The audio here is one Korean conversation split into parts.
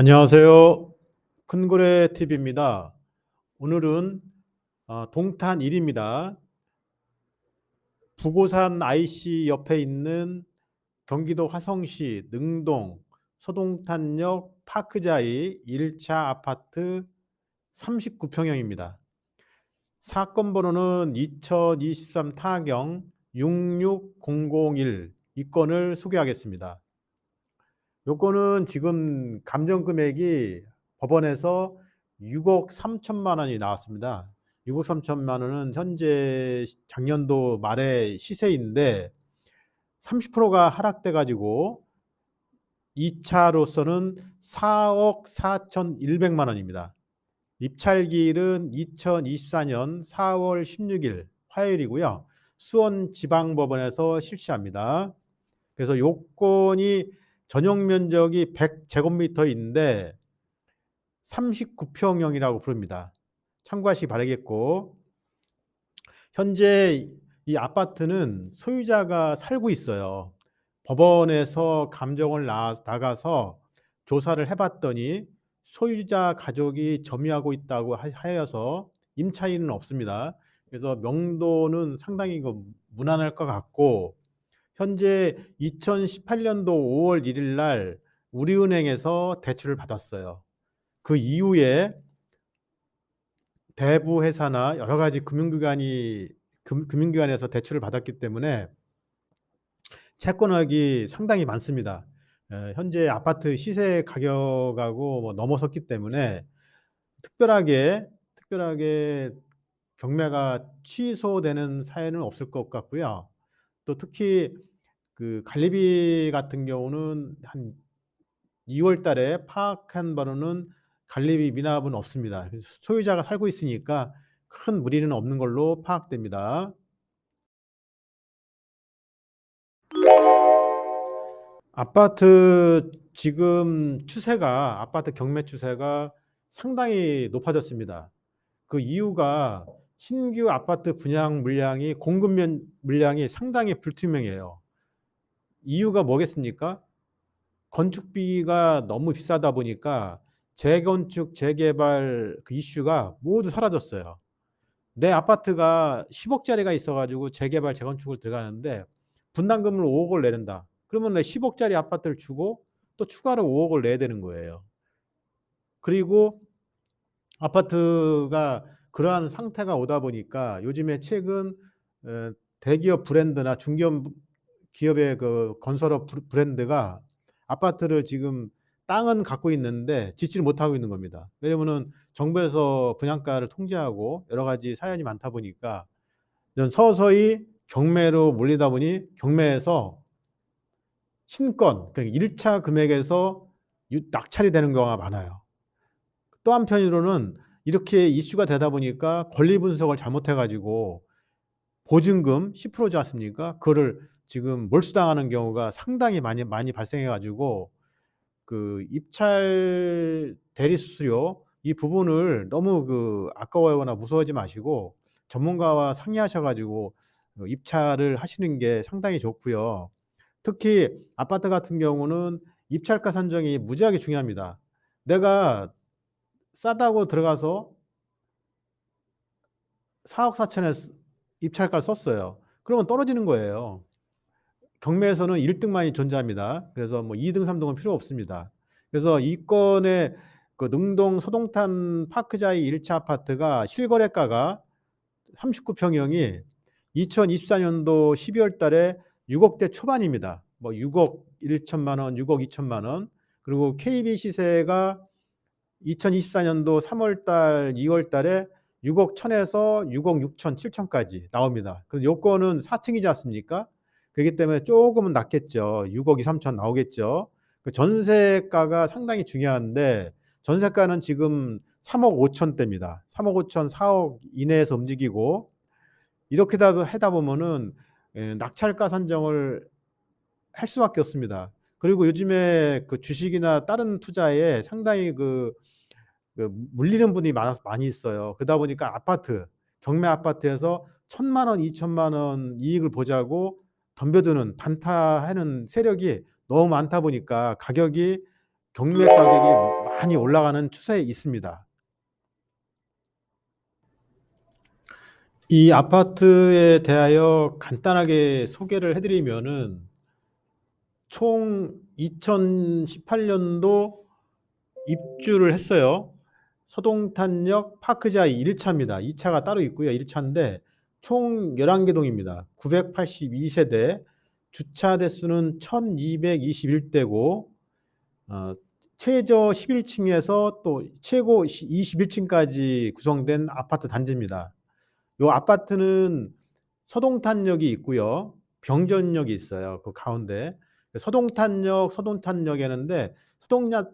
안녕하세요. 큰고래 TV입니다. 오늘은 동탄 1입니다. 부고산 IC 옆에 있는 경기도 화성시 능동 서동탄역 파크자이 1차 아파트 39평형입니다. 사건 번호는 2023 타경 66001 이 건을 소개하겠습니다. 요거는 지금 감정 금액이 법원에서 6억 3천만 원이 나왔습니다. 6억 3천만 원은 현재 작년도 말의 시세인데 30%가 하락돼 가지고 2 차로서는 4억 4,100만 원입니다. 입찰기일은 2024년 4월 16일 화요일이고요. 수원지방법원에서 실시합니다. 그래서 요건이 전용 면적이 100제곱미터인데 39평형이라고 부릅니다. 참고하시기 바라겠고, 현재 이 아파트는 소유자가 살고 있어요. 법원에서 감정을 나가서 조사를 해 봤더니 소유자 가족이 점유하고 있다고 하여서 임차인은 없습니다. 그래서 명도는 상당히 무난할 것 같고, 현재 2018년도 5월 1일 날 우리은행에서 대출을 받았어요. 그 이후에 대부 회사나 여러 가지 금융기관에서 대출을 받았기 때문에 채권액이 상당히 많습니다. 현재 아파트 시세 가격하고 넘어섰기 때문에 특별하게 경매가 취소되는 사연은 없을 것 같고요. 또 특히 그 관리비 같은 경우는 한 2월 달에 파악한 바로는 관리비 미납은 없습니다. 그래서 소유자가 살고 있으니까 큰 무리는 없는 걸로 파악됩니다. 아파트 경매 추세가 상당히 높아졌습니다. 그 이유가 신규 아파트 분양 물량이 물량이 상당히 불투명해요. 이유가 뭐겠습니까? 건축비가 너무 비싸다 보니까 재건축, 재개발 그 이슈가 모두 사라졌어요. 내 아파트가 10억 짜리가 있어 가지고 재개발, 재건축을 들어가는데 분담금을 5억을 내는다. 그러면 내 10억 짜리 아파트를 주고 또 추가로 5억을 내야 되는 거예요. 그리고 아파트가 그러한 상태가 오다 보니까 요즘에 최근 대기업 브랜드나 중기업 기업의 그 건설업 브랜드가 아파트를 지금 땅은 갖고 있는데 짓지를 못하고 있는 겁니다. 왜냐면은 정부에서 분양가를 통제하고 여러 가지 사연이 많다 보니까 이런 서서히 경매로 몰리다 보니 경매에서 신건 그러니까 1차 금액에서 낙찰이 되는 경우가 많아요. 또 한편으로는 이렇게 이슈가 되다 보니까 권리 분석을 잘못해 가지고 보증금 10%지 않습니까? 그거를 지금 몰수당하는 경우가 상당히 많이 발생해 가지고 그 입찰 대리 수수료 이 부분을 너무 아까워하거나 무서워하지 마시고 전문가와 상의하셔 가지고 입찰을 하시는 게 상당히 좋고요. 특히 아파트 같은 경우는 입찰가 산정이 무지하게 중요합니다. 내가 싸다고 들어가서 4억 4천에 입찰가를 썼어요. 그러면 떨어지는 거예요. 경매에서는 1 등만이 존재합니다. 그래서 2 등, 3 등은 필요 없습니다. 그래서 이 건의 그 능동 서동탄 파크자이 1차 아파트가 실거래가가 39평형이 2024년도 12월 달에 6억대 초반입니다. 6억 1천만 원, 6억 2 천만 원. 그리고 KB 시세가 2024년도 3월 달, 2월 달에 6억 1,000에서 6억 6천, 7천까지 나옵니다. 그래서 요건은 4 층이지 않습니까? 그렇기 때문에 쪼금은 낮겠죠. 6억 2-3천 나오겠죠. 그 전세가가 상당히 중요한데 전세가는 지금 3억 5천 대입니다. 3억 5천, 4억 이내에서 움직이고 이렇게 하다 보면은 낙찰가 산정을 할 수밖에 없습니다. 그리고 요즘에 그 주식이나 다른 투자에 상당히 물리는 분이 많이 있어요. 그러다 보니까 경매 아파트에서 1,000만 원, 2천만 원 이익을 보자고 덤벼드는 단타하는 세력이 너무 많다 보니까 가격이 경매 가격이 많이 올라가는 추세에 있습니다. 이 아파트에 대하여 간단하게 소개를 해 드리면은 총 2018년도 입주를 했어요. 서동탄역 파크자이 1 차입니다. 2 차가 따로 있고요. 1 차인데 총 11개 동입니다. 982 세대, 주차 대수는 1,221 대고 최저 11 층에서 또 최고 21 층까지 구성된 아파트 단지입니다. 요 아파트는 서동탄역이 있고요. 병전역이 있어요, 그 가운데. 서동탄역이었는데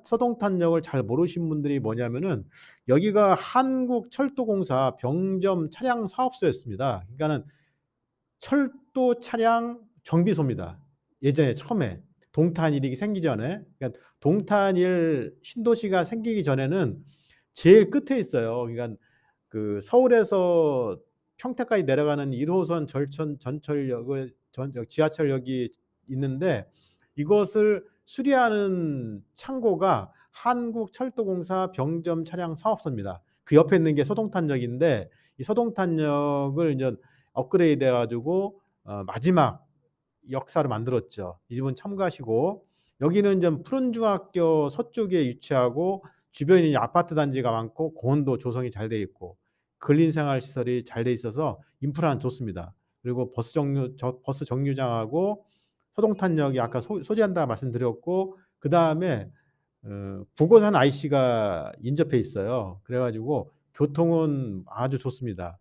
서동탄역을 잘 모르신 분들이 뭐냐면은 여기가 한국철도공사 병점 차량 사업소였습니다. 그러니까는 철도 차량 정비소입니다. 예전에 처음에 동탄일이 생기기 전에. 그러니까 동탄일 신도시가 생기기 전에는 제일 끝에 있어요. 그러니까 그 서울에서 평택까지 내려가는 1 호선 전철역을 지하철역이 있는데 이것을 수리하는 창고가 한국철도공사 병점 차량 사업소입니다. 그 옆에 있는 게 서동탄역인데 이 서동탄역을 인제 업그레이드해 가지고 마지막 역사를 만들었죠. 이 부분 참고하시고 여기는 좀 푸른중학교 서쪽에 위치하고 주변이 아파트 단지가 많고 공원도 조성이 잘 돼 있고 근린생활 시설이 잘 돼 있어서 인프라는 좋습니다. 그리고 버스 정류장하고 서동탄역이 아까 소재한다 말씀드렸고 그다음에 북오산 IC가 인접해 있어요. 그래 가지고 교통은 아주 좋습니다.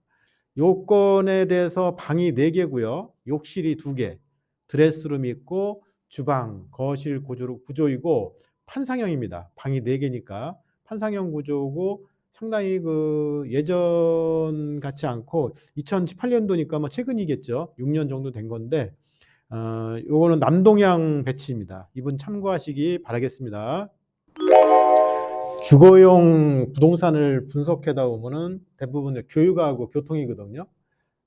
요건에 대해서 방이 4 개고요. 욕실이 2 개, 드레스룸이 있고 주방, 거실 구조이고 판상형입니다. 방이 4 개니까 판상형 구조고 상당히 그 예전 같지 않고 2018 년도니까 뭐 최근이겠죠. 6년 정도 된 건데 요거는 남동향 배치입니다. 이 부분 참고하시기 바라겠습니다. 주거용 부동산을 분석하다 보면은 대부분 교육하고 교통이거든요.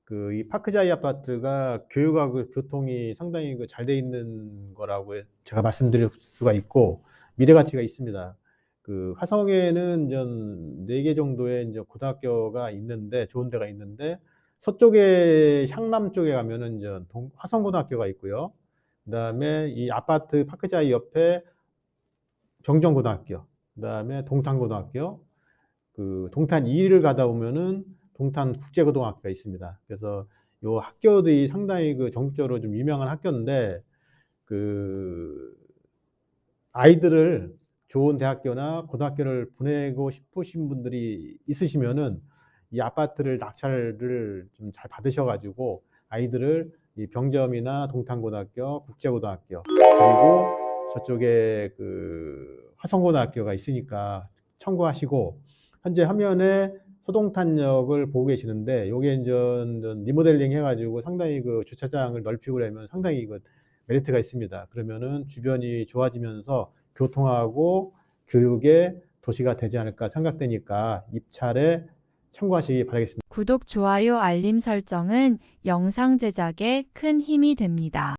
그 이 파크자이 아파트가 교육하고 교통이 상당히 그 잘 돼 있는 거라고 제가 말씀드릴 수가 있고 미래 가치가 있습니다. 그 화성에는 전 4개 정도의 인제 고등학교가 있는데 좋은 데가 있는데 서쪽에 향남 쪽에 가면은 인제 화성고등학교가 있고요. 그다음에 이 아파트 파크자이 옆에 병정고등학교, 그다음에 동탄고등학교, 그 동탄 2를 가다 보면은 동탄국제고등학교가 있습니다. 그래서 요 학교들이 상당히 그 전국적으로 좀 유명한 학교인데 그 아이들을 좋은 대학교나 고등학교를 보내고 싶으신 분들이 있으시면은 이 아파트를 낙찰을 좀 잘 받으셔 가지고 아이들을 이 병점이나 동탄고등학교, 국제고등학교 그리고 저쪽에 그 화성고등학교가 있으니까 참고하시고 현재 화면에 서동탄역을 보고 계시는데 요게 인전 리모델링 해 가지고 상당히 그 주차장을 넓히고 그러면 상당히 그 메리트가 있습니다. 그러면은 주변이 좋아지면서 교통하고 교육의 도시가 되지 않을까 생각되니까 입찰에 참고하시기 바라겠습니다. 구독, 좋아요, 알림 설정은 영상 제작에 큰 힘이 됩니다.